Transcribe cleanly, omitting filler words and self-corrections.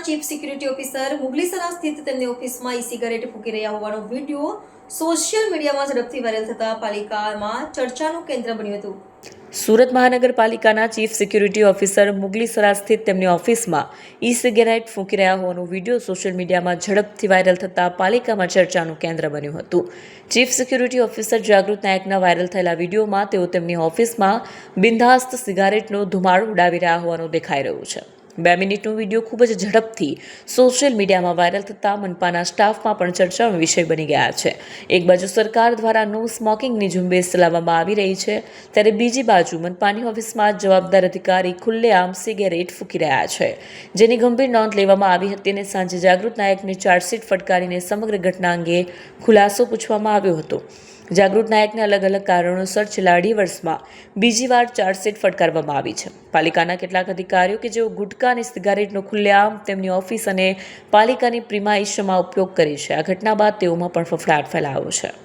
Chief security officer Mughlisara સ્થિત તેમની ઓફિસમાં ઈ સિગારેટ ફૂંકી રહ્યા હોવાનો વિડીયો સોશિયલ મીડિયામાં ઝડપથી વાયરલ થતા પાલિકામાં ચર્ચાનું કેન્દ્ર બન્યું હતું. સુરત મહાનગરપાલિકાના ચીફ સિક્યુરિટી ઓફિસર મુગલીસરા સ્થિત તેમની ઓફિસમાં ઈ સિગારેટ ફૂંકી રહ્યા હોવાનો વિડીયો સોશિયલ મીડિયામાં ઝડપથી વાયરલ થતા પાલિકામાં ચર્ચાનું કેન્દ્ર બન્યું હતું. ચીફ સિક્યુરિટી ઓફિસર જાગૃત નાયકના વાયરલ થયેલા વિડીયોમાં તેઓ તેમની ઓફિસમાં બિનધાસ્ત સિગારેટનો ધુમાડો ઉડાવી રહ્યા હોવાનું દેખાઈ રહ્યું છે. 2 મિનિટનો વિડીયો ખૂબ જ ઝડપથી સોશિયલ મીડિયામાં વાયરલ થતાં મનપાના સ્ટાફમાં પણ ચર્ચાનો વિષય બની ગયા છે. એક બાજુ સરકાર દ્વારા નો સ્મોકિંગની ઝુંબેશ ચલાવવામાં આવી રહી છે, ત્યારે બીજી બાજુ મનપાની ઓફિસમાં જવાબદાર અધિકારી ખુલ્લેઆમ સિગારેટ ફૂંકી રહ્યા છે, જેની ગંભીર નોંધ લેવામાં આવી હતી અને સાંજે જાગૃત નાયકની ચાર્જશીટ ફટકારીને સમગ્ર ઘટના અંગે ખુલાસો પૂછવામાં આવ્યો હતો. જાગૃત નાયકને અલગ અલગ કારણોસર છેલ્લા 2.5 વર્ષમાં બીજી વાર ચાર્જશીટ ફટકારવામાં આવી છે. પાલિકાના કેટલાક અધિકારીઓ કે જેઓ ગુટકા અને સિગારેટનો ખુલ્લેઆમ તેમની ઓફિસ અને પાલિકાની પ્રિમાઇસમાં ઉપયોગ કરે છે, આ ઘટના બાદ તેઓમાં પણ ફફડાટ ફેલાયો છે.